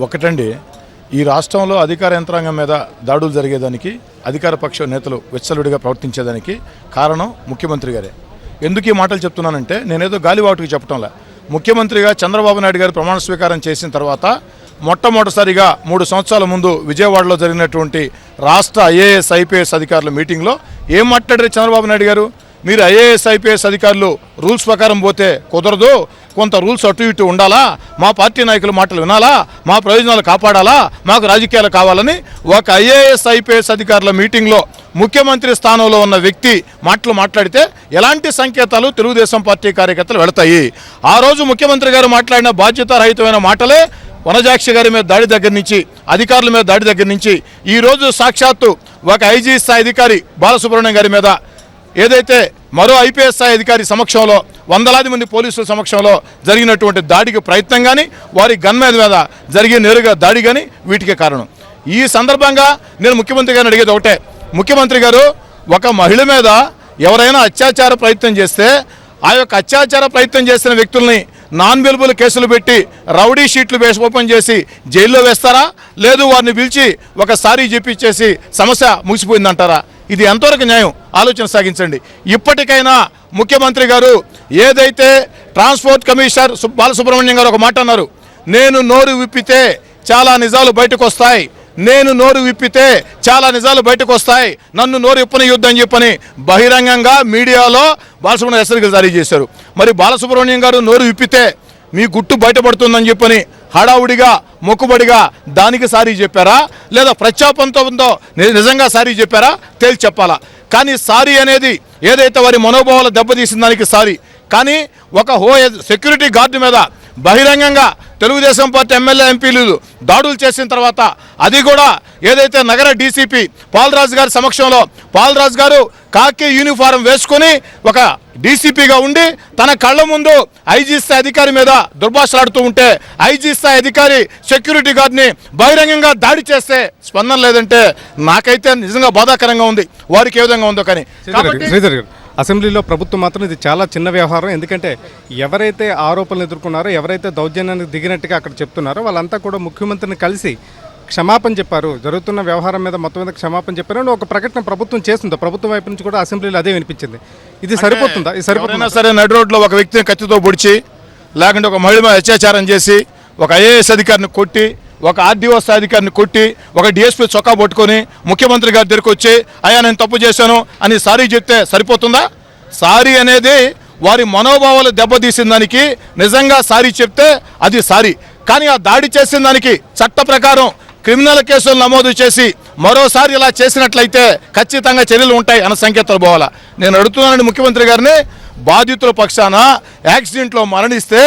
ఒకటండి, ఈ రాష్ట్రంలో అధికార యంత్రాంగం మీద దాడులు జరిగేదానికి, అధికార పక్ష నేతలు విచ్చలవిడిగా ప్రవర్తించేదానికి కారణం ముఖ్యమంత్రి గారే. ఎందుకు ఈ మాటలు చెప్తున్నానంటే, నేనేదో గాలివాటుకు చెప్పటంలే. ముఖ్యమంత్రిగా చంద్రబాబు నాయుడు గారు ప్రమాణ స్వీకారం చేసిన తర్వాత మొట్టమొదటిసారిగా 3 సంవత్సరాల ముందు విజయవాడలో జరిగినటువంటి రాష్ట్ర ఐఏఎస్ ఐపీఎస్ అధికారుల మీటింగ్లో ఏం మాట్లాడారు చంద్రబాబు నాయుడు గారు? మీరు ఐఏఎస్ ఐపీఎస్ అధికారులు రూల్స్ ప్రకారం పోతే కుదరదు, కొంత రూల్స్ అటు ఇటు ఉండాలా, మా పార్టీ నాయకుల మాటలు వినాలా, మా ప్రయోజనాలు కాపాడాలా, మాకు రాజకీయాలు కావాలని ఒక ఐఏఎస్ ఐపీఎస్ అధికారుల మీటింగ్లో ముఖ్యమంత్రి స్థానంలో ఉన్న వ్యక్తి మాట్లాడితే ఎలాంటి సంకేతాలు తెలుగుదేశం పార్టీ కార్యకర్తలు వెళతాయి? ఆ రోజు ముఖ్యమంత్రి గారు మాట్లాడిన బాధ్యతారహితమైన మాటలే వనజాక్షి గారి మీద దాడి దగ్గర నుంచి, అధికారుల మీద దాడి దగ్గర నుంచి, ఈరోజు సాక్షాత్తు ఒక ఐజీ స్థాయి అధికారి బాలసుబ్రహ్మణ్యం గారి మీద, ఏదైతే మరో ఐపీఎస్ స్థాయి అధికారి సమక్షంలో, వందలాది మంది పోలీసుల సమక్షంలో జరిగినటువంటి దాడికి ప్రయత్నం కానీ, వారి గన్మేన్ మీద జరిగే నేరుగా దాడి కానీ వీటికే కారణం. ఈ సందర్భంగా నేను ముఖ్యమంత్రి గారిని అడిగేది ఒకటే, ముఖ్యమంత్రి గారు ఒక మహిళ మీద ఎవరైనా అత్యాచార ప్రయత్నం చేస్తే ఆ యొక్క అత్యాచార ప్రయత్నం చేసిన వ్యక్తుల్ని నాన్ వెలుబుల్ కేసులు పెట్టి రౌడీ షీట్లు ఓపెన్ చేసి జైల్లో వేస్తారా, లేదు వారిని పిలిచి ఒకసారి చెప్పిచ్చేసి సమస్య ముగిసిపోయిందంటారా? ఇది ఎంతవరకు న్యాయం? ఆలోచన సాగించండి. ఇప్పటికైనా ముఖ్యమంత్రి గారు, ఏదైతే ట్రాన్స్పోర్ట్ కమిషనర్ బాలసుబ్రహ్మణ్యం గారు ఒక మాట అన్నారు, నేను నోరు విప్పితే చాలా నిజాలు బయటకు వస్తాయి, నేను నోరు విప్పితే చాలా నిజాలు బయటకు వస్తాయి, నన్ను నోరు ఇప్పనియుద్ధని చెప్పని బహిరంగంగా మీడియాలో బాలసుబ్రహ్మణ్యం హెచ్చరికలు జారీ చేశారు. మరి బాలసుబ్రహ్మణ్యం గారు నోరు విప్పితే మీ గుట్టు బయటపడుతుందని చెప్పని హడావుడిగా మొక్కుబడిగా దానికి సారీ చెప్పారా, లేదా ప్రత్యాపంతో ఉందో నిజంగా సారీ చెప్పారా? తేల్చి చెప్పాలా. కానీ సారీ అనేది ఏదైతే వారి మనోభావాలు దెబ్బతీసిన దానికి సారీ, కానీ ఒక సెక్యూరిటీ గార్డు మీద బహిరంగంగా తెలుగుదేశం పార్టీ ఎమ్మెల్యే ఎంపీలు దాడులు చేసిన తర్వాత, అది కూడా ఏదైతే నగర డీసీపీ పాల్రాజు గారి సమక్షంలో, పాల్రాజు గారు కాకి యూనిఫారం వేసుకొని ఒక డీసీపీగా ఉండి తన కళ్ళ ముందు ఐజీ స్థాయి అధికారి మీద దుర్భాషలాడుతూ ఉంటే, ఐజీ స్థాయి అధికారి సెక్యూరిటీ గార్డ్ని బహిరంగంగా దాడి చేస్తే స్పందన లేదంటే నాకైతే నిజంగా బాధాకరంగా ఉంది. వారికి ఏ విధంగా ఉందో కానీ. అసెంబ్లీలో ప్రభుత్వం మాత్రం ఇది చాలా చిన్న వ్యవహారం, ఎందుకంటే ఎవరైతే ఆరోపణలు ఎదుర్కొన్నారో, ఎవరైతే దౌర్జన్యానికి దిగినట్టుగా అక్కడ చెప్తున్నారో వాళ్ళంతా కూడా ముఖ్యమంత్రిని కలిసి క్షమాపణ చెప్పారు, జరుగుతున్న వ్యవహారం మీద మొత్తం మీద క్షమాపణ చెప్పారు. ఒక ప్రకటన ప్రభుత్వం చేస్తుందా? ప్రభుత్వం వైపు నుంచి కూడా అసెంబ్లీలో అదే వినిపించింది. ఇది సరిపోతుందా? ఇది సరిపోతుందా? సరే, నడి రోడ్లో ఒక వ్యక్తిని కత్తితో పొడిచి, లేకుంటే ఒక మహిళ మీద అత్యాచారం చేసి, ఒక ఐఏఎస్ అధికారిని కొట్టి, ఒక ఆర్డీఓ స్థాయి అధికారిని కొట్టి, ఒక డిఎస్పీ చొక్కా పట్టుకొని ముఖ్యమంత్రి గారి దగ్గరికి వచ్చి అయ్యా నేను తప్పు చేశాను అని సారీ చెప్తే సరిపోతుందా? సారీ అనేది వారి మనోభావాలు దెబ్బతీసిన దానికి నిజంగా సారీ చెప్తే అది సారీ. కానీ ఆ దాడి చేసిన దానికి చట్ట ప్రకారం క్రిమినల్ కేసులు నమోదు చేసి మరోసారి ఇలా చేసినట్లయితే ఖచ్చితంగా చర్యలు ఉంటాయి అన్న సంకేతాలు పోవాలా. నేను అడుగుతున్నానండి ముఖ్యమంత్రి గారిని, బాధితుల పక్షాన యాక్సిడెంట్లో మరణిస్తే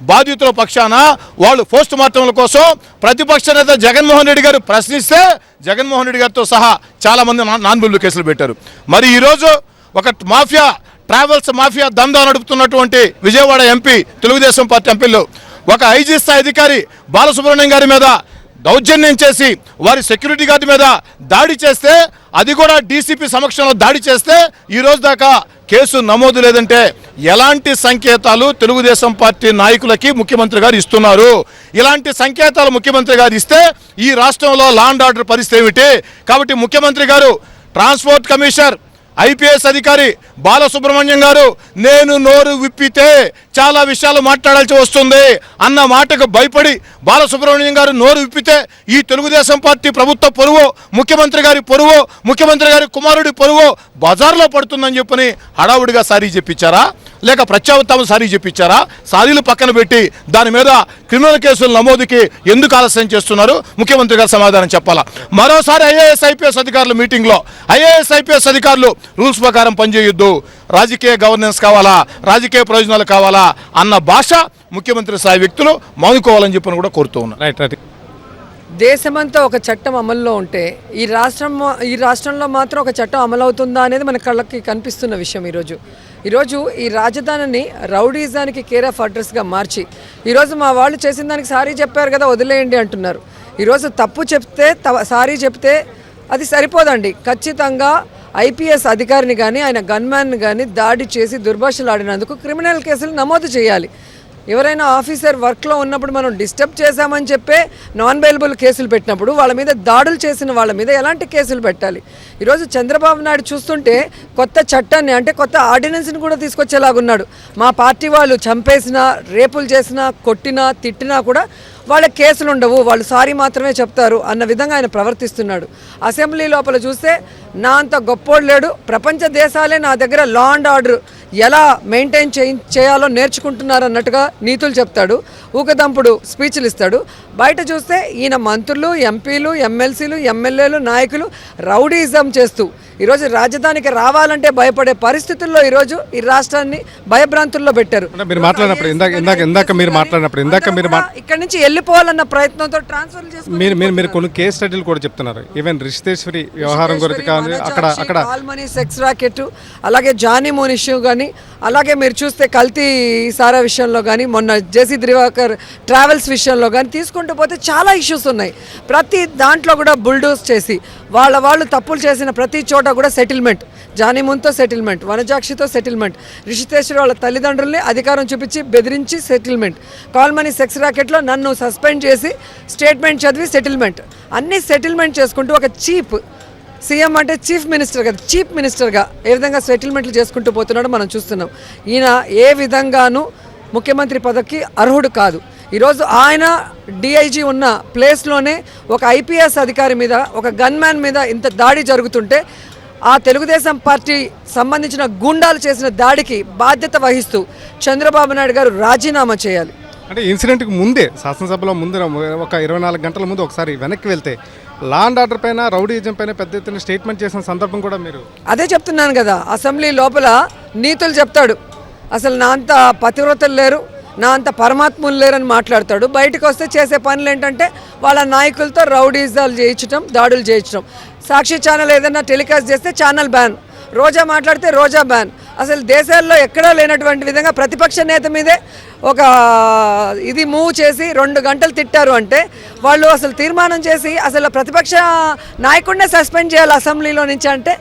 బాధితుల పక్షాన వాళ్ళు పోస్ట్ మార్టంల కోసం ప్రతిపక్ష నేత జగన్మోహన్ రెడ్డి గారు ప్రశ్నిస్తే జగన్మోహన్ రెడ్డి గారితో సహా చాలామంది నాన్ బెయిల్ కేసులు పెట్టారు. మరి ఈరోజు ఒక మాఫియా, ట్రావెల్స్ మాఫియా దందా నడుపుతున్నటువంటి విజయవాడ ఎంపీ, తెలుగుదేశం పార్టీ ఎంపీలు ఒక ఐజీ స్థాయి అధికారి బాలసుబ్రహ్మణ్యం గారి మీద దౌర్జన్యం చేసి వారి సెక్యూరిటీ గార్డు మీద దాడి చేస్తే, అది కూడా డీసీపీ సమక్షంలో దాడి చేస్తే ఈరోజు దాకా కేసు నమోదు లేదంటే ఎలాంటి సంకేతాలు తెలుగుదేశం పార్టీ నాయకులకి ముఖ్యమంత్రి గారు ఇస్తున్నారు? ఇలాంటి సంకేతాలు ముఖ్యమంత్రి గారు ఇస్తే ఈ రాష్ట్రంలో లా అండ్ ఆర్డర్ పరిస్థితి ఏమిటి? కాబట్టి ముఖ్యమంత్రి గారు, ట్రాన్స్పోర్ట్ కమిషనర్ ఐపీఎస్ అధికారి బాలసుబ్రహ్మణ్యం గారు, నేను నోరు విప్పితే చాలా విషయాలు మాట్లాడాల్సి వస్తుంది అన్న మాటకు భయపడి బాలసుబ్రహ్మణ్యం గారు నోరు విప్పితే ఈ తెలుగుదేశం పార్టీ ప్రభుత్వ పొరువు, ముఖ్యమంత్రి గారి పొరువు, ముఖ్యమంత్రి గారి కుమారుడి పొరువు బజార్లో పడుతుందని చెప్పని హడావుడిగా సారీ చెప్పించారా, లేక ప్రత్యావర్తనం సారీ చెప్పించారా? సారీలు పక్కన పెట్టి దాని మీద క్రిమినల్ కేసుల నమోదుకి ఎందుకు ఆలస్యం చేస్తున్నారు? ముఖ్యమంత్రి గారు సమాధానం చెప్పాలా. మరోసారి ఐఏఎస్ ఐపీఎస్ అధికారుల మీటింగ్లో ఐఏఎస్ ఐపీఎస్ అధికారులు రూల్స్ ప్రకారం పనిచేయొద్దు, రాజకీయ గవర్నెన్స్ కావాలా, రాజకీయ ప్రయోజనాలు కావాలా అన్న భాష ముఖ్యమంత్రి స్థాయి వ్యక్తులు మానుకోవాలని చెప్పని కూడా కోరుతూ ఉన్నారు. దేశమంతా ఒక చట్టం అమల్లో ఉంటే ఈ రాష్ట్రంలో మాత్రం ఒక చట్టం అమలవుతుందా అనేది మన కళ్ళకి కనిపిస్తున్న విషయం. ఈరోజు ఈ రాజధానిని రౌడీజానికి కేర్ ఆఫ్ అడ్రస్గా మార్చి ఈరోజు మా వాళ్ళు చేసిన దానికి సారీ చెప్పారు కదా వదిలేయండి అంటున్నారు. ఈరోజు తప్పు చెప్తే సారీ చెప్తే అది సరిపోదండి. ఖచ్చితంగా ఐపీఎస్ అధికారిని కానీ ఆయన గన్మ్యాన్ని కానీ దాడి చేసి దుర్భాషలాడినందుకు క్రిమినల్ కేసులు నమోదు చేయాలి. ఎవరైనా ఆఫీసర్ వర్క్లో ఉన్నప్పుడు మనం డిస్టర్బ్ చేశామని చెప్పే నాన్ బెయిలబుల్ కేసులు పెట్టినప్పుడు వాళ్ళ మీద దాడులు చేసిన వాళ్ళ మీద ఎలాంటి కేసులు పెట్టాలి? ఈరోజు చంద్రబాబు నాయుడు చూస్తుంటే కొత్త చట్టాన్ని అంటే కొత్త ఆర్డినెన్స్ని కూడా తీసుకొచ్చేలాగున్నాడు. మా పార్టీ వాళ్ళు చంపేసినా, రేపులు చేసినా, కొట్టినా, తిట్టినా కూడా వాళ్ళ కేసులు ఉండవు, వాళ్ళు సారీ మాత్రమే చెప్తారు అన్న విధంగా ఆయన ప్రవర్తిస్తున్నాడు. అసెంబ్లీ లోపల చూస్తే నా అంత గొప్పోడు లేడు, ప్రపంచ దేశాలే నా దగ్గర లా అండ్ ఆర్డర్ ఎలా మెయింటైన్ చేయాలో నేర్చుకుంటున్నారు అన్నట్టుగా నీతులు చెప్తాడు, ఊకదంపుడు స్పీచ్లు ఇస్తాడు. బయట చూస్తే ఈయన మంత్రులు, ఎంపీలు, ఎమ్మెల్సీలు, ఎమ్మెల్యేలు, నాయకులు రౌడీజం చేస్తూ ఈరోజు రాజధానికి రావాలంటే భయపడే పరిస్థితుల్లో ఈరోజు ఈ రాష్ట్రాన్ని భయభ్రాంతుల్లో పెట్టారు. మీరు మాట్లాడినప్పుడు ఇక్కడి నుంచి వెళ్ళిపోవాలన్న ప్రయత్నంతో ట్రాన్స్ఫర్ చేసుకుని మీరు కొన్ని కేస్ స్టడీలు కూడా చెప్తున్నారు. ఈవెన్ రిషితేశ్వరి వ్యవహారం గురించి కానీ అక్కడ మనీ సెక్స్ రాకెట్, అలాగే జానీ మోన్ ఇష్యూ కానీ, అలాగే మీరు చూస్తే కల్తీ సారా విషయంలో కానీ, మొన్న జేసీ దివాకర్ ట్రావెల్స్ విషయంలో కానీ తీసుకుంటూ పోతే చాలా ఇష్యూస్ ఉన్నాయి. ప్రతి దాంట్లో కూడా బుల్డోస్ చేసి వాళ్ళు తప్పులు చేసిన ప్రతి చోట కూడా సెటిల్మెంట్, జానీమున్తో సెటిల్మెంట్, వనజాక్షితో సెటిల్మెంట్, రిషితేశ్వరి వాళ్ళ తల్లిదండ్రుల్ని అధికారం చూపించి బెదిరించి సెటిల్మెంట్, కాల్మనీ సెక్స్ రాకెట్లో నన్ను సస్పెండ్ చేసి స్టేట్మెంట్ చదివి సెటిల్మెంట్, అన్నీ సెటిల్మెంట్ చేసుకుంటూ ఒక చీప్ సీఎం అంటే చీఫ్ మినిస్టర్ కదా, చీఫ్ మినిస్టర్గా ఏ విధంగా సెటిల్మెంట్లు చేసుకుంటూ పోతున్నాడో మనం చూస్తున్నాం. ఈయన ఏ విధంగానూ ముఖ్యమంత్రి పదవికి అర్హుడు కాదు. ఈరోజు ఆయన డిఐజీ ఉన్న ప్లేస్లోనే ఒక ఐపీఎస్ అధికారి మీద, ఒక గన్మ్యాన్ మీద ఇంత దాడి జరుగుతుంటే ఆ తెలుగుదేశం పార్టీ సంబంధించిన గూండాలు చేసిన దాడికి బాధ్యత వహిస్తూ చంద్రబాబు నాయుడు గారు రాజీనామా చేయాలి. అంటే ఇన్సిడెంట్కి ముందే శాసనసభలో ముందు ఒక 24 గంటల ముందు ఒకసారి వెనక్కి వెళ్తే లా అండ్ ఆర్డర్ పైన, రౌడీజం పైన పెద్ద ఎత్తున స్టేట్మెంట్ చేసిన సందర్భం కూడా మీరు అదే చెప్తున్నాను కదా. అసెంబ్లీ లోపల నీతులు చెప్తాడు, అసలు నా అంత పతివ్రతలు లేరు, నా అంత పరమాత్ములు లేరని మాట్లాడతాడు. బయటకు వస్తే చేసే పనులు ఏంటంటే వాళ్ళ నాయకులతో రౌడీజాలు చేయించడం, దాడులు చేయించడం. సాక్షి ఛానల్ ఏదైనా టెలికాస్ట్ చేస్తే ఛానల్ బ్యాన్, రోజా మాట్లాడితే రోజా బ్యాన్. అసలు దేశాల్లో ఎక్కడా లేనటువంటి విధంగా ప్రతిపక్ష నేత మీదే ఒక ఇది మూవ్ చేసి 2 గంటలు తిట్టారు అంటే వాళ్ళు అసలు తీర్మానం చేసి అసలు ప్రతిపక్ష నాయకుడినే సస్పెండ్ చేయాలి అసెంబ్లీలో నుంచి అంటే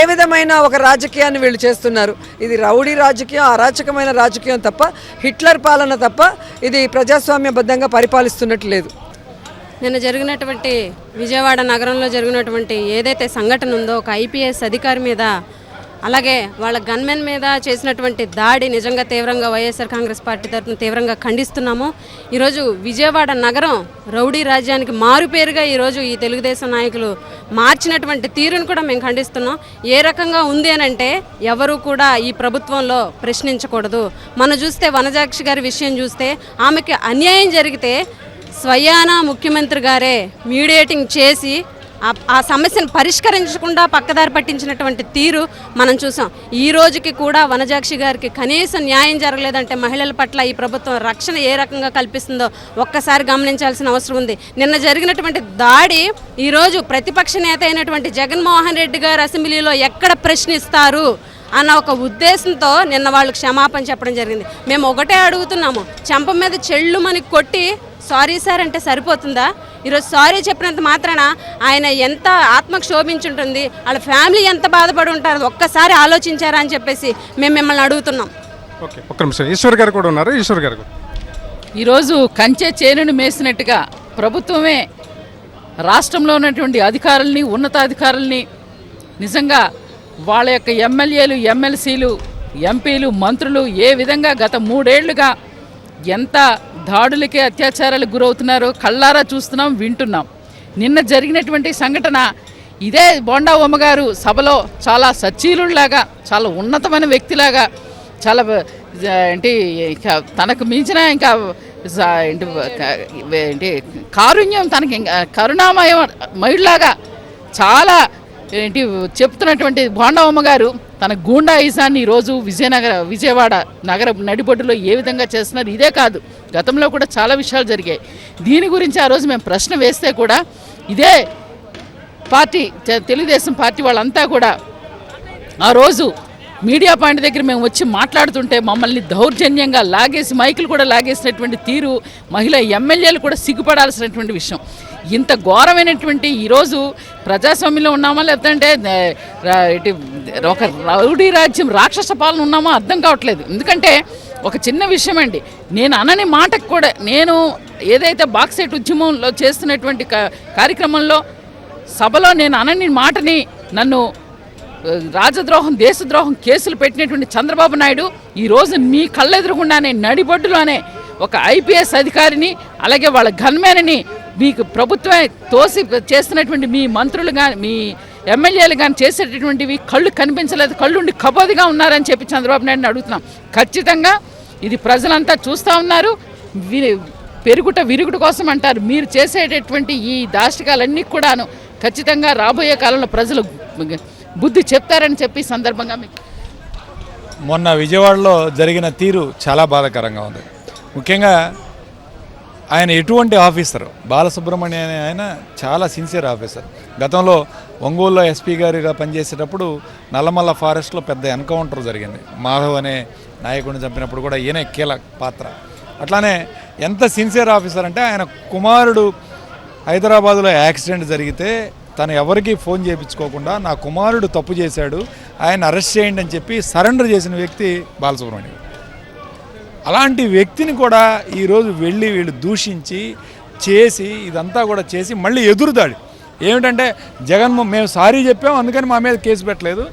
ఏ విధమైన ఒక రాజకీయాన్ని వీళ్ళు చేస్తున్నారు? ఇది రౌడీ రాజకీయం, అరాచకమైన రాజకీయం తప్ప, హిట్లర్ పాలన తప్ప ఇది ప్రజాస్వామ్యబద్ధంగా పరిపాలిస్తున్నట్టు లేదు. నిన్న జరిగినటువంటి విజయవాడ నగరంలో జరిగినటువంటి ఏదైతే సంఘటన ఉందో, ఒక ఐపీఎస్ అధికారి మీద, అలాగే వాళ్ళ గన్మెన్ మీద చేసినటువంటి దాడి నిజంగా తీవ్రంగా వైఎస్ఆర్ కాంగ్రెస్ పార్టీ తరఫున తీవ్రంగా ఖండిస్తున్నాము. ఈరోజు విజయవాడ నగరం రౌడీ రాజ్యానికి మారుపేరుగా ఈరోజు ఈ తెలుగుదేశం నాయకులు మార్చినటువంటి తీరును కూడా మేము ఖండిస్తున్నాం. ఏ రకంగా ఉంది అని అంటే ఎవరు కూడా ఈ ప్రభుత్వంలో ప్రశ్నించకూడదు. మనం చూస్తే వనజాక్షి గారి విషయం చూస్తే ఆమెకి అన్యాయం జరిగితే స్వయాన ముఖ్యమంత్రి గారే మీడియేటింగ్ చేసి ఆ సమస్యను పరిష్కరించకుండా పక్కదారి పట్టించినటువంటి తీరు మనం చూసాం. ఈ రోజుకి కూడా వనజాక్షి గారికి కనీసం న్యాయం జరగలేదంటే మహిళల పట్ల ఈ ప్రభుత్వం రక్షణ ఏ రకంగా కల్పిస్తుందో ఒక్కసారి గమనించాల్సిన అవసరం ఉంది. నిన్న జరిగినటువంటి దాడి ఈరోజు ప్రతిపక్ష నేత అయినటువంటి జగన్మోహన్ రెడ్డి గారు అసెంబ్లీలో ఎక్కడ ప్రశ్నిస్తారు అన్న ఒక ఉద్దేశంతో నిన్న వాళ్ళు క్షమాపణ చెప్పడం జరిగింది. మేము ఒకటే అడుగుతున్నాము, చెంప మీద చెళ్ళుమని కొట్టి సారీ సార్ అంటే సరిపోతుందా? ఈరోజు సారీ చెప్పినంత మాత్రాన ఆయన ఎంత ఆత్మకు శోభించుంటుంది, వాళ్ళ ఫ్యామిలీ ఎంత బాధపడి ఉంటారో ఒక్కసారి ఆలోచించారా అని చెప్పేసి మేము మిమ్మల్ని అడుగుతున్నాం. ఓకే, ఒక్క నిమిషం. ఈశ్వర్ గారు కూడా ఉన్నారు. ఈశ్వర్ గారు, ఈరోజు కంచె చేనును మేసినట్టుగా ప్రభుత్వమే రాష్ట్రంలో ఉన్నటువంటి అధికారుల్ని, ఉన్నతాధికారుల్ని నిజంగా వాళ్ళ యొక్క ఎమ్మెల్యేలు, ఎమ్మెల్సీలు, ఎంపీలు, మంత్రులు ఏ విధంగా గత 3 ఏళ్లుగా ఎంత దాడులకి, అత్యాచారాలకు గురవుతున్నారో కళ్ళారా చూస్తున్నాం, వింటున్నాం. నిన్న జరిగినటువంటి సంఘటన ఇదే బోండా ఉమ్మగారు సభలో చాలా సచ్చీలులాగా, చాలా ఉన్నతమైన వ్యక్తిలాగా, చాలా ఏంటి తనకు మించిన ఇంకా ఏంటి కారుణ్యం, తనకి కరుణామయ మహిళలాగా చాలా చెప్తున్నటువంటి బోండవమ్మ గారు తన గూండాయిజాన్ని ఈరోజు విజయవాడ నగర నడిబొడ్డులో ఏ విధంగా చేస్తున్నారు. ఇదే కాదు, గతంలో కూడా చాలా విషయాలు జరిగాయి. దీని గురించి ఆ రోజు మేము ప్రశ్న వేస్తే కూడా ఇదే పార్టీ, తెలుగుదేశం పార్టీ వాళ్ళంతా కూడా ఆ రోజు మీడియా పాయింట్ దగ్గర మేము వచ్చి మాట్లాడుతుంటే మమ్మల్ని దౌర్జన్యంగా లాగేసి, మైకులు కూడా లాగేసినటువంటి తీరు మహిళా ఎమ్మెల్యేలు కూడా సిగ్గుపడాల్సినటువంటి విషయం. ఇంత ఘోరమైనటువంటి ఈరోజు ప్రజాస్వామ్యంలో ఉన్నామా లేదంటే ఒక రౌడీ రాజ్యం, రాక్షస పాలన ఉన్నామా అర్థం కావట్లేదు. ఎందుకంటే ఒక చిన్న విషయం అండి, నేను అనని మాటకు కూడా నేను ఏదైతే బాక్సైట్ ఉద్యమంలో చేస్తున్నటువంటి కార్యక్రమంలో సభలో నేను అనని మాటని నన్ను రాజద్రోహం దేశద్రోహం కేసులు పెట్టినటువంటి చంద్రబాబు నాయుడు ఈరోజు మీ కళ్ళెదురుగుండానే నడిబొడ్డులోనే ఒక ఐపీఎస్ అధికారిని అలాగే వాళ్ళ గన్మెన్ని మీకు ప్రభుత్వమే తోసి చేస్తున్నటువంటి మీ మంత్రులు కానీ మీ ఎమ్మెల్యేలు కానీ చేసేటటువంటివి కళ్ళు కనిపించలేదు, కళ్ళుండి కబోదిగా ఉన్నారని చెప్పి చంద్రబాబు నాయుడుని అడుగుతున్నాం. ఖచ్చితంగా ఇది ప్రజలంతా చూస్తూ ఉన్నారు. పెరుగుట విరుగుట కోసం అంటారు. మీరు చేసేటటువంటి ఈ దాష్టికాలన్నీ కూడాను ఖచ్చితంగా రాబోయే కాలంలో ప్రజలు బుద్ధి చెప్తారని చెప్పి సందర్భంగా మీకు మొన్న విజయవాడలో జరిగిన తీరు చాలా బాధాకరంగా ఉంది. ముఖ్యంగా ఆయన ఎటువంటి ఆఫీసర్, బాలసుబ్రహ్మణ్యం అనే ఆయన చాలా సిన్సియర్ ఆఫీసర్. గతంలో ఒంగోలులో ఎస్పీ గారిగా పనిచేసేటప్పుడు నల్లమల్ల ఫారెస్ట్లో పెద్ద ఎన్కౌంటర్ జరిగింది. మాధవ్ అనే నాయకుడిని చంపినప్పుడు కూడా ఈయనే కీలక పాత్ర. అట్లానే ఎంత సిన్సియర్ ఆఫీసర్ అంటే ఆయన కుమారుడు హైదరాబాదులో యాక్సిడెంట్ జరిగితే తను ఎవరికీ ఫోన్ చేయించుకోకుండా నా కుమారుడు తప్పు చేశాడు, ఆయన అరెస్ట్ చేయండి అని చెప్పి సరెండర్ చేసిన వ్యక్తి బాలసుబ్రహ్మణ్యం. అలాంటి వ్యక్తిని కూడా ఈరోజు వెళ్ళి వీళ్ళు దూషించి చేసి ఇదంతా కూడా చేసి మళ్ళీ ఎదురుదాడి ఏమిటంటే మేము సారీ చెప్పాం అందుకని మా మీద కేసు పెట్టలేదు,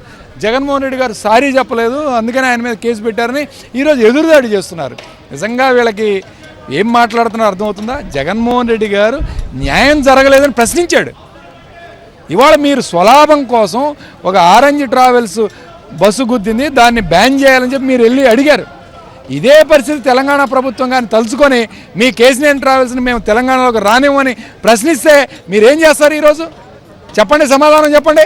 జగన్మోహన్ రెడ్డి గారు సారీ చెప్పలేదు అందుకని ఆయన మీద కేసు పెట్టారని ఈరోజు ఎదురుదాడి చేస్తున్నారు. నిజంగా వీళ్ళకి ఏం మాట్లాడుతున్నారో అర్థమవుతుందా? జగన్మోహన్ రెడ్డి గారు న్యాయం జరగలేదని ప్రశ్నించాడు. ఇవాళ మీరు స్వలాభం కోసం ఒక ఆరెంజ్ ట్రావెల్స్ బస్సు గుద్దింది, దాన్ని బ్యాన్ చేయాలని చెప్పి మీరు వెళ్ళి అడిగారు. ఇదే పరిస్థితి తెలంగాణ ప్రభుత్వం కానీ తలుచుకొని మీ కేసీఆర్ ట్రావెల్స్ని మేము తెలంగాణలోకి రానివ్వని ప్రశ్నిస్తే మీరేం చేస్తారు ఈరోజు? చెప్పండి, సమాధానం చెప్పండి.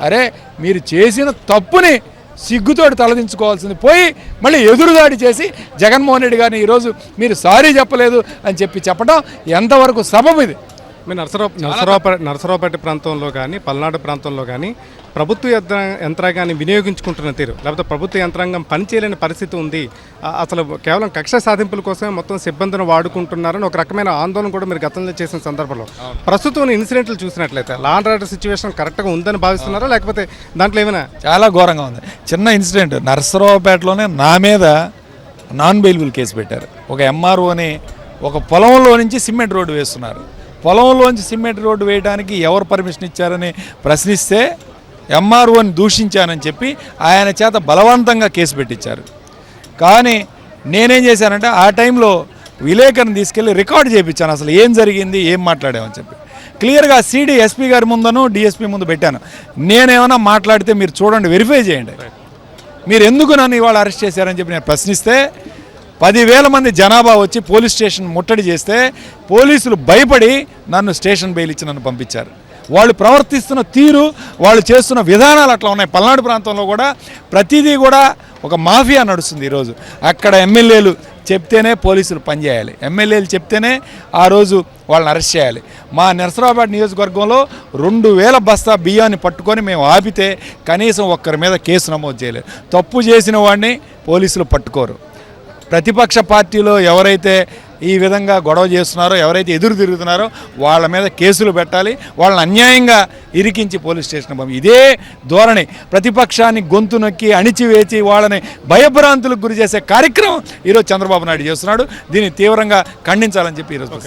అరే మీరు చేసిన తప్పుని సిగ్గుతోటి తలదించుకోవాల్సింది పోయి మళ్ళీ ఎదురుదాడి చేసి జగన్మోహన్ రెడ్డి గారిని ఈరోజు మీరు సారీ చెప్పలేదు అని చెప్పడం ఎంతవరకు సబబు? ఇది మీ నరసరావుపేట ప్రాంతంలో కానీ పల్నాడు ప్రాంతంలో కానీ ప్రభుత్వ యంత్రాంగాన్ని వినియోగించుకుంటున్న తీరు, లేకపోతే ప్రభుత్వ యంత్రాంగం పనిచేయలేని పరిస్థితి ఉంది, అసలు కేవలం కక్ష సాధింపుల కోసమే మొత్తం సిబ్బందిని వాడుకుంటున్నారని ఒక రకమైన ఆందోళన కూడా మీరు గతంలో చేసిన సందర్భంలో ప్రస్తుతం ఇన్సిడెంట్లు చూసినట్లయితే లా అండ్ ఆర్డర్ సిచ్యువేషన్ కరెక్ట్గా ఉందని భావిస్తున్నారా, లేకపోతే దాంట్లో ఏమైనా? చాలా ఘోరంగా ఉంది. చిన్న ఇన్సిడెంట్ నరసరావుపేటలోనే నా మీద నాన్ బెయిలబుల్ కేసు పెట్టారు. ఒక ఎంఆర్ఓని ఒక పొలంలో నుంచి సిమెంట్ రోడ్డు వేస్తున్నారు. పొలంలోంచి సిమెంట్ రోడ్డు వేయడానికి ఎవరు పర్మిషన్ ఇచ్చారని ప్రశ్నిస్తే ఎంఆర్ఓని దూషించానని చెప్పి ఆయన చేత బలవంతంగా కేసు పెట్టించారు. కానీ నేనేం చేశానంటే ఆ టైంలో విలేకరుని తీసుకెళ్ళి రికార్డు చేయించాను, అసలు ఏం జరిగింది ఏం మాట్లాడామని చెప్పి క్లియర్గా సీడీ ఎస్పీ గారి ముందును డిఎస్పీ ముందు పెట్టాను. నేనేమైనా మాట్లాడితే మీరు చూడండి, వెరిఫై చేయండి, మీరు ఎందుకు నన్ను ఇవాళ అరెస్ట్ చేశారని చెప్పి నేను ప్రశ్నిస్తే 10,000 మంది జనాభా వచ్చి పోలీస్ స్టేషన్ ముట్టడి చేస్తే పోలీసులు భయపడి నన్ను స్టేషన్ బెయిల్ ఇచ్చి నన్ను పంపించారు. వాళ్ళు ప్రవర్తిస్తున్న తీరు, వాళ్ళు చేస్తున్న విధానాలు అట్లా ఉన్నాయి. పల్నాడు ప్రాంతంలో కూడా ప్రతిదీ కూడా ఒక మాఫియా నడుస్తుంది ఈరోజు. అక్కడ ఎమ్మెల్యేలు చెప్తేనే పోలీసులు పనిచేయాలి, ఎమ్మెల్యేలు చెప్తేనే ఆ రోజు వాళ్ళని అరెస్ట్ చేయాలి. మా నరసరావుపేట నియోజకవర్గంలో 2,000 బస్తా బియ్యాన్ని పట్టుకొని మేము ఆపితే కనీసం ఒక్కరి మీద కేసు నమోదు చేయలేదు. తప్పు చేసిన వాడిని పోలీసులు పట్టుకోరు. ప్రతిపక్ష పార్టీలో ఎవరైతే ఈ విధంగా గొడవ చేస్తున్నారో, ఎవరైతే ఎదురు తిరుగుతున్నారో వాళ్ళ మీద కేసులు పెట్టాలి, వాళ్ళని అన్యాయంగా ఇరికించి పోలీస్ స్టేషన్ పంపి ఇదే ధోరణి ప్రతిపక్షాన్ని గొంతు నొక్కి అణిచివేచి వాళ్ళని భయభ్రాంతులకు గురి చేసే కార్యక్రమం ఈరోజు చంద్రబాబు నాయుడు చేస్తున్నాడు. దీన్ని తీవ్రంగా ఖండించాలని చెప్పి ఈరోజు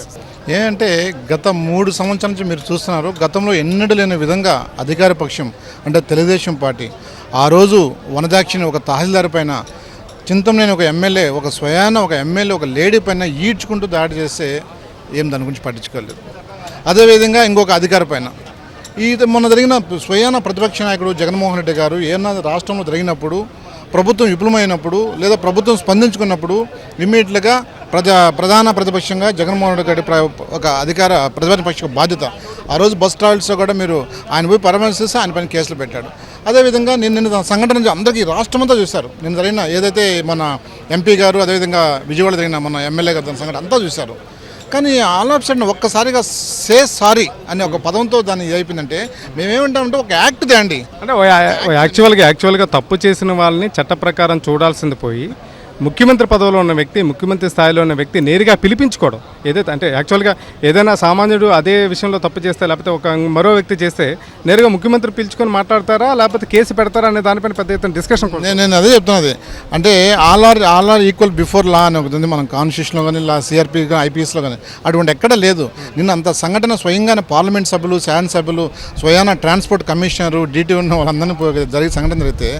ఏంటంటే గత 3 సంవత్సరాల నుంచి మీరు చూస్తున్నారు, గతంలో ఎన్నడూ లేని విధంగా అధికార పక్షం అంటే తెలుగుదేశం పార్టీ ఆ రోజు వనదాక్షిని ఒక తహసీల్దార్ పైన, చింతమనేని ఒక ఎమ్మెల్యే ఒక ఎమ్మెల్యే ఒక లేడీ పైన ఈడ్చుకుంటూ దాడి చేస్తే దాని గురించి పట్టించుకోలేదు. అదేవిధంగా ఇంకొక అధికారి పైన మొన్న జరిగిన స్వయాన ప్రతిపక్ష నాయకుడు జగన్మోహన్ రెడ్డి గారు ఏమన్నా రాష్ట్రంలో జరిగినప్పుడు, ప్రభుత్వం విఫలమైనప్పుడు లేదా ప్రభుత్వం స్పందించుకున్నప్పుడు ఇమ్మీడియట్గా ప్రధాన ప్రతిపక్షంగా జగన్మోహన్ రెడ్డి గారి ఒక ప్రతిపక్ష బాధ్యత. ఆ రోజు బస్ ట్రావెల్స్లో కూడా మీరు ఆయన పోయి పరామర్శిస్తే ఆయన పైన కేసులు పెట్టాడు. అదేవిధంగా నిన్న సంఘటన అందరికీ రాష్ట్రమంతా చూశారు. నిన్న జరిగిన ఏదైతే మన ఎంపీ గారు అదేవిధంగా విజయవాడ జరిగిన మన ఎమ్మెల్యే గారు సంఘటన అంతా చూశారు. కానీ ఆల్ ఆఫ్ సడన్ ఒక్కసారిగా సే సారీ అనే ఒక పదంతో దాన్ని అయిపోయిందంటే మేమేమంటామంటే ఒక యాక్ట్ తేండి అంటే యాక్చువల్గా తప్పు చేసిన వాళ్ళని చట్ట ప్రకారం చూడాల్సింది పోయి ముఖ్యమంత్రి పదవిలో ఉన్న వ్యక్తి, ముఖ్యమంత్రి స్థాయిలో ఉన్న వ్యక్తి నేరుగా పిలిపించుకోవడం ఏదైతే అంటే యాక్చువల్గా ఏదైనా సామాన్యుడు అదే విషయంలో తప్పు చేస్తే లేకపోతే ఒక మరో వ్యక్తి చేస్తే నేరుగా ముఖ్యమంత్రి పిలుచుకొని మాట్లాడతారా లేకపోతే కేసు పెడతారా అనే దానిపైన పెద్ద ఎత్తున డిస్కషన్ నేను అదే చెప్తున్నది. అంటే all are equal before law అని ఒకటి ఉంది మన కాన్స్టిట్యూషన్లో కానీ సిఆర్పీ కానీ ఐపీఎస్లో కానీ, అటువంటి ఎక్కడ లేదు. నిన్న అంత సంఘటన స్వయంగానే పార్లమెంట్ సభ్యులు, శాసన సభ్యులు, స్వయాన ట్రాన్స్పోర్ట్ కమిషనరు, డీటీ ఉన్న వాళ్ళందరినీ జరిగే సంఘటన జరిగితే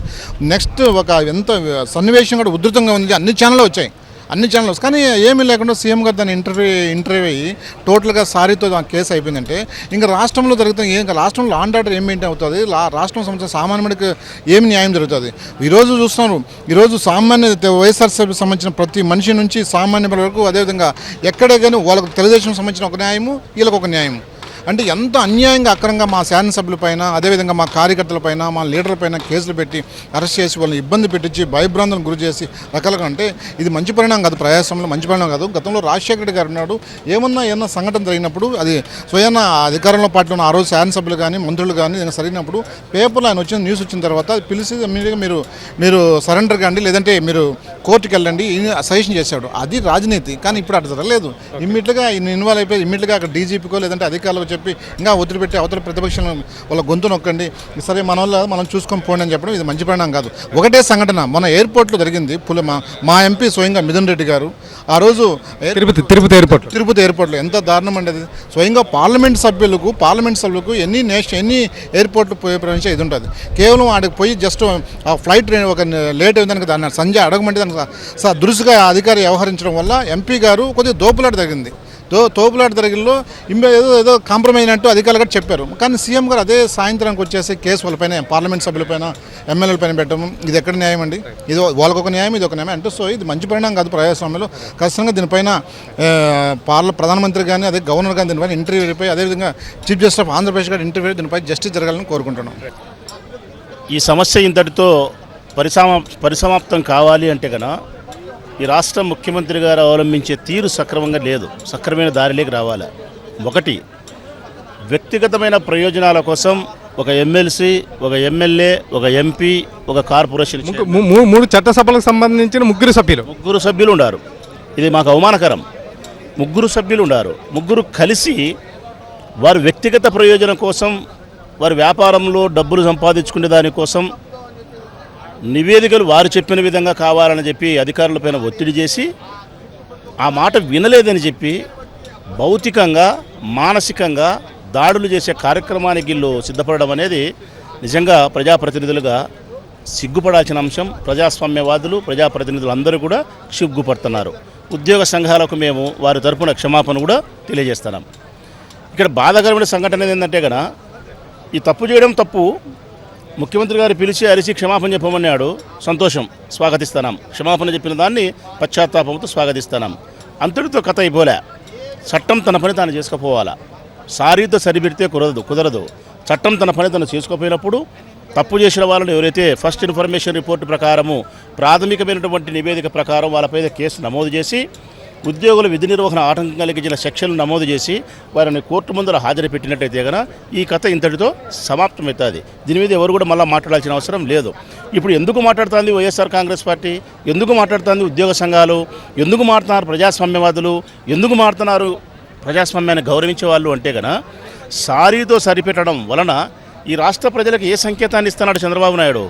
నెక్స్ట్ ఒక ఎంత సన్నివేశం కూడా ఉధృతంగా ఉంది. అన్ని ఛానళ్ళు వచ్చాయి, అన్ని ఛానల్స్, కానీ ఏమీ లేకుండా సీఎం గారు దాన్ని ఇంటర్వ్యూ అయ్యి టోటల్గా సారీతో ఆ కేసు అయిపోయిందంటే ఇంకా రాష్ట్రంలో జరుగుతుంది ఇంకా రాష్ట్రంలో లాండ్ ఆర్డర్ ఏం మెయింటైన్ అవుతుంది, రాష్ట్రం సంబంధించిన సామాన్యుడికి ఏమి న్యాయం జరుగుతుంది. ఈరోజు చూస్తున్నారు, ఈరోజు వైఎస్ఆర్సీపీ సంబంధించిన ప్రతి మనిషి నుంచి సామాన్య వరకు, అదేవిధంగా ఎక్కడే కానీ వాళ్ళకు తెలుగుదేశం సంబంధించిన ఒక న్యాయము, వీళ్ళకి ఒక న్యాయం. అంటే ఎంత అన్యాయంగా అక్రంగా మా శాసనసభ్యులపైన, అదేవిధంగా మా కార్యకర్తలపైన, మా లీడర్లపైన కేసులు పెట్టి అరెస్ట్ చేసి వాళ్ళని ఇబ్బంది పెట్టించి భయభ్రాంతులను గురి చేసి రకాలుగా, అంటే ఇది మంచి పరిణామం కాదు, ప్రజాస్వామ్యంలో మంచి పరిణామం కాదు. గతంలో రాజశేఖర రెడ్డి గారు ఉన్నాడు, ఏమన్నా సంఘటన జరిగినప్పుడు అది స్వయం అధికారంలో పార్టీలో ఉన్న ఆ రోజు శాసనసభ్యులు కానీ మంత్రులు కానీ ఏదైనా జరిగినప్పుడు పేపర్లో ఆయన వచ్చిన న్యూస్ వచ్చిన తర్వాత పిలిచి ఇమ్మీడియట్గా మీరు సరెండర్ కాండి, లేదంటే మీరు కోర్టుకు వెళ్ళండి సజెషన్ చేశాడు. అది రాజనీతి. కానీ ఇప్పుడు అట్లా జరగలేదు. ఇమ్మీడియట్గా ఇన్వాల్వ్ అయిపోయి ఇమ్మీడియట్గా అక్కడ డీజీపీకో లేదంటే అధికారులకు చెప్పి ఇంకా ఒత్తిడి పెట్టి అవతల ప్రతిపక్షం వాళ్ళ గొంతు నొక్కండి, సరే మన వల్ల మనం చూసుకొని పోండి అని చెప్పడం ఇది మంచి పరిణామం కాదు. ఒకటే సంఘటన మన ఎయిర్పోర్ట్లో జరిగింది. మా ఎంపీ స్వయంగా మిథున్ రెడ్డి గారు ఆ రోజు తిరుపతి ఎయిర్పోర్ట్లో ఎంత దారుణం అండి అది. స్వయంగా పార్లమెంట్ సభ్యులకు ఎన్ని ఎయిర్పోర్ట్లు పోయే ప్రవేశం ఇది ఉంటుంది. కేవలం ఆడికి పోయి జస్ట్ ఆ ఫ్లైట్ ఒక లేట్ అయిందని దాన్ని సంజయ్ అడగమంటే దానికి దురుసుగా అధికారి వ్యవహరించడం వల్ల ఎంపీ గారు కొద్దిగా దోపులాట జరిగింది. తోపులాట జరిగిలో ఏదో కాంప్రమైజ్ అయినట్టు అధికారులు కూడా చెప్పారు. కానీ సీఎం గారు అదే సాయంత్రానికి వచ్చేసి కేసు వాళ్ళపైన, పార్లమెంట్ సభ్యులపైన, ఎమ్మెల్యేల పైన పెట్టడం, ఇది ఎక్కడ న్యాయం అండి? ఇది వాళ్ళకొక న్యాయం, ఇది ఒక న్యాయం అంటే. సో ఇది మంచి పరిణామం కాదు ప్రజాస్వామ్యంలో. ఖచ్చితంగా దీనిపైన ప్రధానమంత్రి కానీ అదే గవర్నర్ కానీ దీనిపైన ఇంటర్వ్యూ అయిపోయి, అదేవిధంగా చీఫ్ జస్టిస్ ఆఫ్ ఆంధ్రప్రదేశ్ గారు ఇంటర్వ్యూ దీనిపై జస్టిస్ జరగాలని కోరుకుంటున్నాం. ఈ సమస్య ఇంతటితో పరిసమాప్తం కావాలి అంటే కనుక ఈ రాష్ట్ర ముఖ్యమంత్రి గారు అవలంబించే తీరు సక్రమంగా లేదు, సక్రమైన దారిలోకి రావాలి. ఒకటి, వ్యక్తిగతమైన ప్రయోజనాల కోసం ఒక ఎమ్మెల్సీ, ఒక ఎమ్మెల్యే, ఒక ఎంపీ, ఒక కార్పొరేషన్, 3 చట్టసభలకు సంబంధించిన 3 సభ్యులు ఉన్నారు. ఇది మాకు అవమానకరం. 3 సభ్యులు ఉన్నారు. 3 కలిసి వారి వ్యక్తిగత ప్రయోజనం కోసం, వారి వ్యాపారంలో డబ్బులు సంపాదించుకునే దానికోసం నివేదికలు వారు చెప్పిన విధంగా కావాలని చెప్పి అధికారులపైన ఒత్తిడి చేసి ఆ మాట వినలేదని చెప్పి భౌతికంగా, మానసికంగా దాడులు చేసే కార్యక్రమానికి వీళ్ళు సిద్ధపడడం అనేది నిజంగా ప్రజాప్రతినిధులుగా సిగ్గుపడాల్సిన అంశం. ప్రజాస్వామ్యవాదులు, ప్రజాప్రతినిధులు అందరూ కూడా సిగ్గుపడుతున్నారు. ఉద్యోగ సంఘాలకు మేము వారి తరపున క్షమాపణ కూడా తెలియజేస్తున్నాం. ఇక్కడ బాధాకరమైన సంఘటన ఏంటంటే కనుక ఈ తప్పు చేయడం తప్పు. ముఖ్యమంత్రి గారు పిలిచి అరిచి క్షమాపణ చెప్పమన్నాడు, సంతోషం, స్వాగతిస్తున్నాం. క్షమాపణ చెప్పిన దాన్ని పశ్చాత్తాపంతో స్వాగతిస్తున్నాం. అంతటితో కథ అయిపోలే. చట్టం తన పని తాను చేసుకుపోవాలా. సారీతో సరిపెడితే కుదరదు. చట్టం తన పని తను చేసుకోపోయినప్పుడు తప్పు చేసిన వాళ్ళని ఎవరైతే ఫస్ట్ ఇన్ఫర్మేషన్ రిపోర్టు ప్రకారము, ప్రాథమికమైనటువంటి నివేదిక ప్రకారం వాళ్ళపై కేసు నమోదు చేసి ఉద్యోగుల విధి నిర్వహణ ఆటంకం కలిగించిన సెక్షన్లు నమోదు చేసి వారిని కోర్టు ముందర హాజరు పెట్టినట్టయితే కనుక ఈ కథ ఇంతటితో సమాప్తమవుతుంది. దీని మీద ఎవరు కూడా మళ్ళీ మాట్లాడాల్సిన అవసరం లేదు. ఇప్పుడు ఎందుకు మాట్లాడుతుంది వైఎస్ఆర్ కాంగ్రెస్ పార్టీ, ఎందుకు మాట్లాడుతుంది ఉద్యోగ సంఘాలు, ఎందుకు మాట్లాడుతున్నారు ప్రజాస్వామ్యవాదులు, ఎందుకు మాట్లాడుతున్నారు ప్రజాస్వామ్యాన్ని గౌరవించే వాళ్ళు అంటే కనుక సారీతో సరిపెట్టడం వలన ఈ రాష్ట్ర ప్రజలకు ఏ సంకేతాన్ని ఇస్తున్నాడు చంద్రబాబు నాయుడు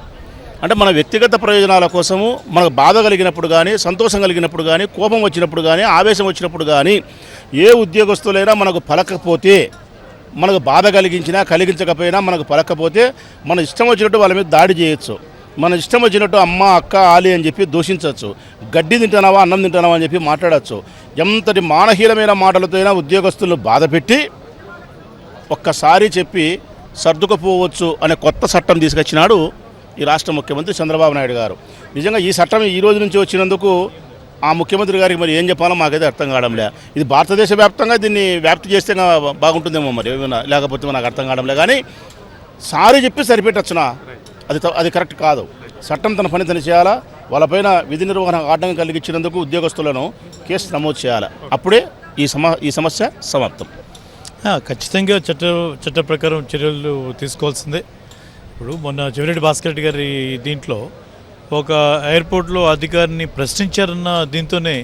అంటే మన వ్యక్తిగత ప్రయోజనాల కోసము మనకు బాధ కలిగినప్పుడు కానీ, సంతోషం కలిగినప్పుడు కానీ, కోపం వచ్చినప్పుడు కానీ, ఆవేశం వచ్చినప్పుడు కానీ ఏ ఉద్యోగస్తులైనా మనకు పలకపోతే, మనకు బాధ కలిగించకపోయినా మనకు పలకపోతే మన ఇష్టం వచ్చినట్టు వాళ్ళ మీద దాడి చేయొచ్చు. మన ఇష్టం వచ్చినట్టు అమ్మ, అక్క, ఆలి అని చెప్పి దూషించవచ్చు. గడ్డి తింటున్నావా, అన్నం తింటున్నావా అని చెప్పి మాట్లాడచ్చు. ఎంతటి మానహీనమైన మాటలతో అయినా ఉద్యోగస్తులను బాధపెట్టి ఒక్కసారి చెప్పి సర్దుకుపోవచ్చు అనే కొత్త చట్టం తీసుకొచ్చినాడు ఈ రాష్ట్ర ముఖ్యమంత్రి చంద్రబాబు నాయుడు గారు. నిజంగా ఈ చట్టం ఈ రోజు నుంచి వచ్చినందుకు ఆ ముఖ్యమంత్రి గారికి మరి ఏం చెప్పాలో మాకైతే అర్థం కావడంలే. ఇది భారతదేశ వ్యాప్తంగా దీన్ని వ్యాప్తి చేస్తే బాగుంటుందేమో మరి, లేకపోతే నాకు అర్థం కావడంలే. కానీ సారీ చెప్పి సరిపెట్టచ్చునా, అది కరెక్ట్ కాదు. చట్టం తన పని తను చేయాలా. వాళ్ళపైన విధి నిర్వహణ ఆటంకం కలిగించినందుకు ఉద్యోగస్తులను కేసు నమోదు చేయాలి. అప్పుడే ఈ సమస్య సమాప్తం. ఖచ్చితంగా చట్ట ప్రకారం చర్యలు తీసుకోవాల్సిందే. ఇప్పుడు మొన్న చెవిరెడ్డి భాస్కర్ రెడ్డి గారి దీంట్లో ఒక ఎయిర్పోర్ట్లో అధికారిని ప్రశ్నించారన్న దీంతోనే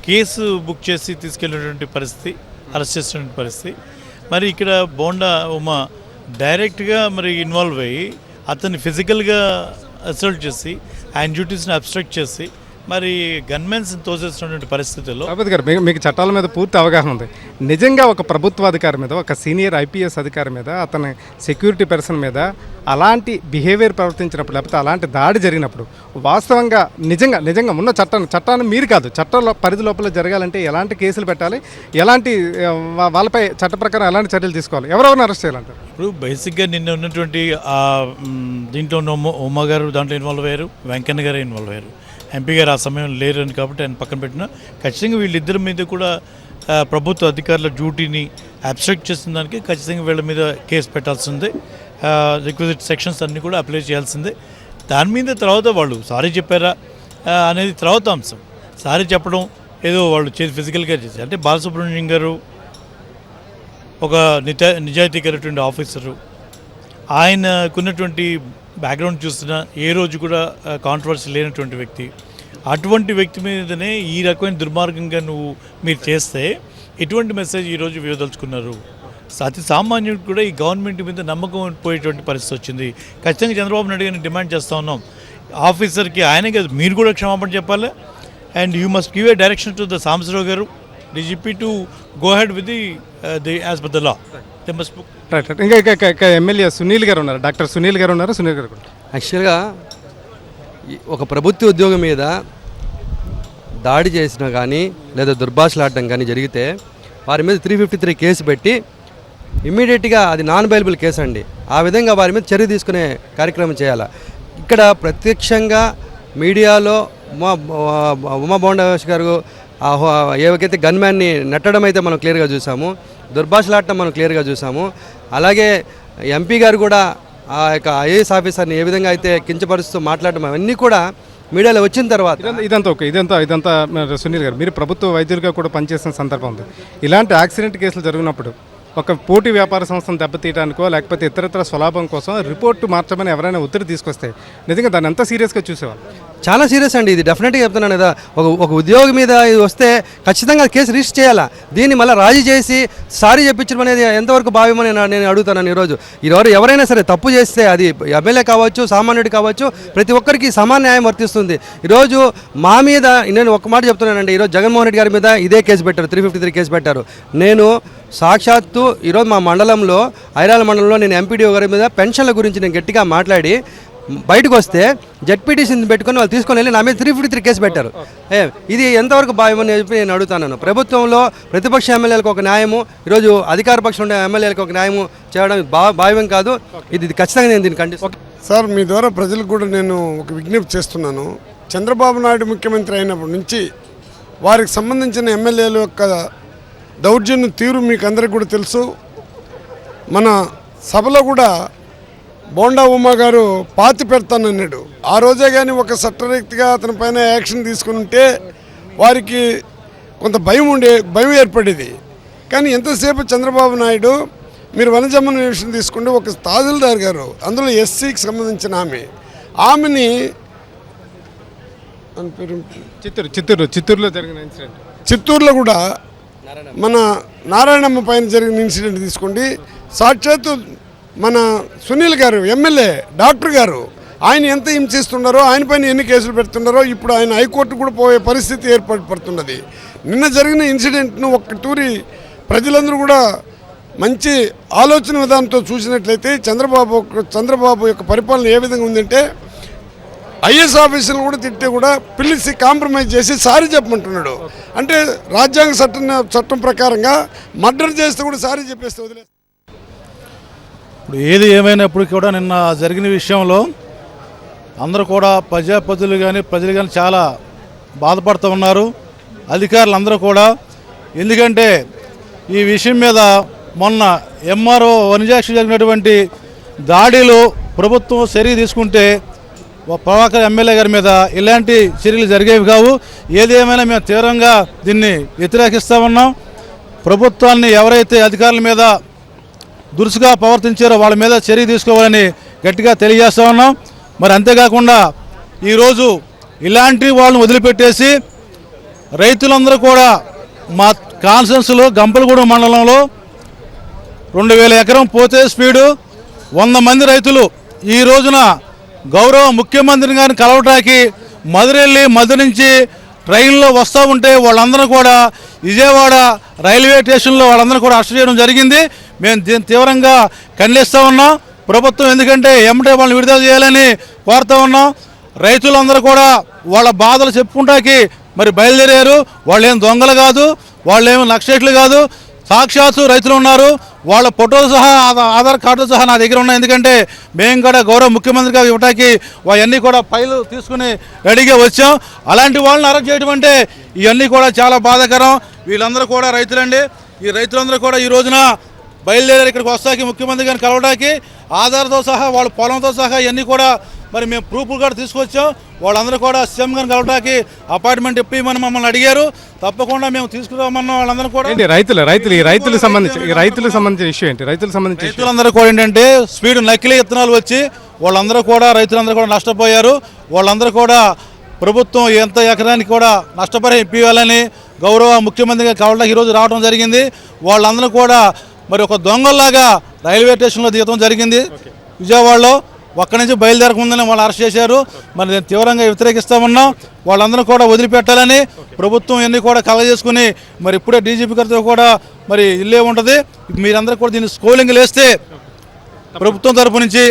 కేసు బుక్ చేసి తీసుకెళ్ళినటువంటి పరిస్థితి, అరెస్ట్ చేసినటువంటి పరిస్థితి. మరి ఇక్కడ బోండా ఉమా డైరెక్ట్గా మరి ఇన్వాల్వ్ అయ్యి అతన్ని ఫిజికల్గా అసల్ట్ చేసి ఆయన డ్యూటీస్ని అబ్స్ట్రక్ట్ చేసి మరి గన్మెన్స్ తోసేసినటువంటి పరిస్థితుల్లో రాబోత్ గారు, మీకు చట్టాల మీద పూర్తి అవగాహన ఉంది. నిజంగా ఒక ప్రభుత్వాధికారి మీద, ఒక సీనియర్ ఐపీఎస్ అధికారి మీద, అతని సెక్యూరిటీ పర్సన్ మీద అలాంటి బిహేవియర్ ప్రవర్తించినప్పుడు, లేకపోతే అలాంటి దాడి జరిగినప్పుడు వాస్తవంగా నిజంగా ఉన్న చట్టాన్ని మీరు కాదు, చట్టాల పరిధి లోపల జరగాలంటే ఎలాంటి కేసులు పెట్టాలి, ఎలాంటి వాళ్ళపై చట్ట ప్రకారం ఎలాంటి చర్యలు తీసుకోవాలి, ఎవరెవరిని అరెస్ట్ చేయాలంటారు? ఇప్పుడు బేసిక్గా నిన్న ఉన్నటువంటి దీంట్లో ఉన్న ఉమా గారు దాంట్లో ఇన్వాల్వ్ అయ్యారు, వెంకన్న గారు ఇన్వాల్వ్ అయ్యారు. ఎంపీ గారు ఆ సమయం లేరని కాబట్టి ఆయన పక్కన పెట్టిన ఖచ్చితంగా వీళ్ళిద్దరి మీద కూడా ప్రభుత్వ అధికారుల డ్యూటీని అబ్స్ట్రక్ట్ చేసిన దానికి ఖచ్చితంగా వీళ్ళ మీద కేసు పెట్టాల్సిందే. రిక్విజిట్ సెక్షన్స్ అన్నీ కూడా అప్లై చేయాల్సిందే. దాని మీద తర్వాత వాళ్ళు సారీ చెప్పారా అనేది తర్వాత అంశం. సారీ చెప్పడం ఏదో వాళ్ళు ఫిజికల్గా చేసి, అంటే బాలసుబ్రహ్మణ్యం గారు ఒక నిజాయితీ కలిగినటువంటి ఆఫీసరు, ఆయనకున్నటువంటి బ్యాక్గ్రౌండ్ చూస్తున్నా ఏ రోజు కూడా కాంట్రవర్సీ లేనటువంటి వ్యక్తి. అటువంటి వ్యక్తి మీదనే ఈ రకమైన దుర్మార్గంగా మీరు చేస్తే ఎటువంటి మెసేజ్ ఈరోజు ఇవ్వదలుచుకున్నారు? అతి సామాన్యుడికి కూడా ఈ గవర్నమెంట్ మీద నమ్మకం పోయేటువంటి పరిస్థితి వచ్చింది. ఖచ్చితంగా చంద్రబాబు నాయుడు గారిని డిమాండ్ చేస్తూ ఉన్నాం, ఆఫీసర్కి ఆయనే కాదు మీరు కూడా క్షమాపణ చెప్పాలి. And you must give a direction to the Sambasivarao గారు, DGP, to go ahead with the as per the law. They must right. ఇంకా ఎమ్మెల్యే సునీల్ గారు ఉన్నారు, డాక్టర్ సునీల్ గారు ఉన్నారు. సునీల్ గారు యాక్చువల్గా ఒక ప్రభుత్వ ఉద్యోగం మీద దాడి చేసినా కానీ లేదా దుర్భాషలాడడం కానీ జరిగితే వారి మీద 353 కేసు పెట్టి ఇమ్మీడియట్గా అది నాన్ బెయిలబుల్ కేసు అండి. ఆ విధంగా వారి మీద చర్య తీసుకునే కార్యక్రమం చేయాలి. ఇక్కడ ప్రత్యక్షంగా మీడియాలో ఉమా బోండావేష్ గారు ఏవైతే గన్మ్యాన్ని నెట్టడం అయితే మనం క్లియర్గా చూసాము, దుర్భాషలాడటం మనం క్లియర్గా చూసాము. అలాగే ఎంపీ గారు కూడా ఆ యొక్క ఐఏఎస్ ఆఫీసర్ని ఏ విధంగా అయితే కించపరుస్తూ మాట్లాడడం అవన్నీ కూడా మీడియాలో వచ్చిన తర్వాత ఇదంతా ఓకే. ఇదంతా సునీల్ గారు, మీరు ప్రభుత్వ వైద్యులుగా కూడా పనిచేసిన సందర్భం ఉంది. ఇలాంటి యాక్సిడెంట్ కేసులు జరిగినప్పుడు ఒక పోటీ వ్యాపార సంస్థను దెబ్బతీయడానికో లేకపోతే ఇతరత్ర స్వలాభం కోసం రిపోర్టు మార్చమని ఎవరైనా ఒత్తిడి తీసుకొస్తే నిజంగా దాన్ని ఎంత సీరియస్గా చూసేవాళ్ళు? చాలా సీరియస్ అండి. ఇది డెఫినెట్గా చెప్తున్నాను కదా, ఒక ఉద్యోగి మీద ఇది వస్తే ఖచ్చితంగా కేసు రిజిస్టర్ చేయాలా. దీన్ని మళ్ళీ రాజీ చేసి సారీ చెప్పించడం అనేది ఎంతవరకు భావ్యమని నేను అడుగుతాను. ఈరోజు ఎవరైనా సరే తప్పు చేస్తే అది ఎమ్మెల్యే కావచ్చు, సామాన్యుడు కావచ్చు, ప్రతి ఒక్కరికి సమాన న్యాయం వర్తిస్తుంది. ఈరోజు మా మీద నేను ఒక మాట చెప్తున్నానండి, ఈరోజు జగన్మోహన్ రెడ్డి గారి మీద ఇదే కేసు పెట్టారు, 353 కేసు పెట్టారు. నేను సాక్షాత్తు ఈరోజు మా మండలంలో, ఐరాల మండలంలో నేను ఎంపీడీఓ గారి మీద పెన్షన్ల గురించి నేను గట్టిగా మాట్లాడి బయటకు వస్తే జడ్పీటీసీని పెట్టుకొని వాళ్ళు తీసుకొని వెళ్ళి నా మీద 353 కేసు పెట్టారు. ఇది ఎంతవరకు భావ్యమని చెప్పి నేను అడుగుతాను. ప్రభుత్వంలో ప్రతిపక్ష ఎమ్మెల్యేలకు ఒక న్యాయము, ఈరోజు అధికార పక్షం ఉండే ఎమ్మెల్యేలకు ఒక న్యాయము చేయడం భావ్యం కాదు. ఇది ఖచ్చితంగా నేను దీన్ని ఖండిస్తాను. సార్, మీ ద్వారా ప్రజలకు కూడా నేను ఒక విజ్ఞప్తి చేస్తున్నాను. చంద్రబాబు నాయుడు ముఖ్యమంత్రి అయినప్పటి నుంచి వారికి సంబంధించిన ఎమ్మెల్యేల యొక్క దౌర్జన్యం తీరు మీకు అందరికీ కూడా తెలుసు. మన సభలో కూడా బోండా ఉమా గారు పాతి పెడతానన్నాడు. ఆ రోజే కానీ ఒక చట్టరీతిగా అతని పైన యాక్షన్ తీసుకుని ఉంటే వారికి కొంత భయం ఏర్పడేది. కానీ ఎంతసేపు చంద్రబాబు నాయుడు, మీరు వనజమ్మన విషయం తీసుకుంటే ఒక తహసీల్దార్ గారు, అందులో ఎస్సీకి సంబంధించిన ఆమెని చిత్తూరులో జరిగిన ఇన్సిడెంట్, చిత్తూరులో కూడా మన నారాయణమ్మ పైన జరిగిన ఇన్సిడెంట్ తీసుకోండి. సాక్షాత్తు మన సునీల్ గారు, ఎమ్మెల్యే డాక్టర్ గారు, ఆయన ఎంత హింసిస్తున్నారో, ఆయన పైన ఎన్ని కేసులు పెడుతున్నారో, ఇప్పుడు ఆయన హైకోర్టు కూడా పోయే పరిస్థితి ఏర్పడుతున్నది. నిన్న జరిగిన ఇన్సిడెంట్ను ఒక్క తూరి ప్రజలందరూ కూడా మంచి ఆలోచన విధానంతో చూసినట్లయితే చంద్రబాబు యొక్క పరిపాలన ఏ విధంగా ఉందంటే, ఐఏఎస్ ఆఫీసర్లు కూడా తిట్టే కూడా పిలిచి కాంప్రమైజ్ చేసి సారీ చెప్పమంటున్నాడు. అంటే రాజ్యాంగ చట్టం ప్రకారంగా మర్డర్ చేస్తే కూడా సారీ చెప్పేస్తే వదిలేస్తారు. ఇప్పుడు ఏది ఏమైనప్పుడు కూడా నిన్న జరిగిన విషయంలో అందరూ కూడా ప్రజలు కానీ చాలా బాధపడుతూ ఉన్నారు, అధికారులు అందరూ కూడా. ఎందుకంటే ఈ విషయం మీద మొన్న ఎంఆర్ఓ వనజాక్షి జరిగినటువంటి దాడిలో ప్రభుత్వం చర్య తీసుకుంటే ప్రభాకర్ ఎమ్మెల్యే గారి మీద ఇలాంటి చర్యలు జరిగేవి కావు. ఏదేమైనా మేము తీవ్రంగా దీన్ని వ్యతిరేకిస్తూ ఉన్నాం. ప్రభుత్వాన్ని ఎవరైతే అధికారుల మీద దురుసుగా ప్రవర్తించారో వాళ్ళ మీద చర్య తీసుకోవాలని గట్టిగా తెలియజేస్తూ ఉన్నాం. మరి అంతేకాకుండా ఈరోజు ఇలాంటి వాళ్ళని వదిలిపెట్టేసి రైతులందరూ కూడా మా కాన్స్టిట్యున్సీలో గంపలగూడెం మండలంలో 2000 ఎకరం పోతే స్పీడు 100 మంది రైతులు ఈ రోజున గౌరవ ముఖ్యమంత్రి గారిని కలవటానికి మధురెళ్ళి మధుర నుంచి ట్రైన్లో వస్తూ ఉంటే వాళ్ళందరూ కూడా విజయవాడ రైల్వే స్టేషన్లో వాళ్ళందరూ కూడా అరెస్ట్ చేయడం జరిగింది. మేము దీన్ని తీవ్రంగా ఖండిస్తూ ఉన్నాం. ప్రభుత్వం ఎందుకంటే ఎమ్మటే వాళ్ళని విడుదల చేయాలని కోరుతూ ఉన్నాం. రైతులందరూ కూడా వాళ్ళ బాధలు చెప్పుకుంటాకి మరి బయలుదేరారు. వాళ్ళు ఏం దొంగలు కాదు, వాళ్ళు ఏమి నక్సలైట్లు కాదు, సాక్షాత్తు రైతులు ఉన్నారు. వాళ్ళ ఫోటోలు సహా ఆధార్ కార్డులు సహా నా దగ్గర ఉన్నాయి. ఎందుకంటే మేము కూడా గౌరవ ముఖ్యమంత్రి గారు ఇవ్వటానికి అవన్నీ కూడా ఫైలు తీసుకుని రెడీగా వచ్చాం. అలాంటి వాళ్ళని అరెస్ట్ చేయడం అంటే ఇవన్నీ కూడా చాలా బాధాకరం. వీళ్ళందరూ కూడా రైతులండి. ఈ రైతులందరూ కూడా ఈ రోజున బయలుదేరారు ఇక్కడికి వస్తాకి ముఖ్యమంత్రి గారిని కలవడానికి. ఆధార్తో సహా వాళ్ళ పొలంతో సహా ఇవన్నీ కూడా మరి మేము ప్రూఫ్లు కూడా తీసుకొచ్చాం. వాళ్ళందరూ కూడా సీఎం గారిని కలవడానికి అపాయింట్మెంట్ ఇప్పిమని మమ్మల్ని అడిగారు. తప్పకుండా మేము తీసుకురామన్నాం. వాళ్ళందరూ కూడా రైతులకు సంబంధించిన ఇష్యూ ఏంటి? రైతులందరూ కూడా ఏంటంటే స్పీడ్ నకిలీ విత్తనాలు వచ్చి వాళ్ళందరూ కూడా రైతులందరూ కూడా నష్టపోయారు. వాళ్ళందరూ కూడా ప్రభుత్వం ఎంత ఎకరానికి కూడా నష్టపరిహారం ఇప్పివ్వాలని గౌరవ ముఖ్యమంత్రి గారు కలవడానికి ఈరోజు రావడం జరిగింది. వాళ్ళందరూ కూడా మరి ఒక దొంగల్లాగా రైల్వే స్టేషన్లో దిగడం జరిగింది. విజయవాడలో ఒక్కడి నుంచి బయలుదేరకుందని వాళ్ళు అరెస్ట్ చేశారు. మరి నేను తీవ్రంగా వ్యతిరేకిస్తామన్నాం. వాళ్ళందరూ కూడా వదిలిపెట్టాలని ప్రభుత్వం ఇవన్నీ కూడా కలగజేసుకుని మరి ఇప్పుడే డీజీపీ గారితో కూడా మరి ఇల్లే ఉంటుంది. మీరందరూ కూడా దీన్ని స్కోలింగ్ వేస్తే ప్రభుత్వం తరపు నుంచి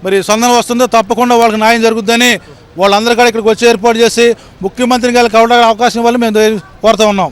మరి స్పందన వస్తుందో తప్పకుండా వాళ్ళకి న్యాయం జరుగుతుందని వాళ్ళందరూ కూడా ఇక్కడికి వచ్చి ఏర్పాటు చేసి ముఖ్యమంత్రి గారికి కలవడానికి అవకాశం ఇవ్వాలని మేము కోరుతూ ఉన్నాం.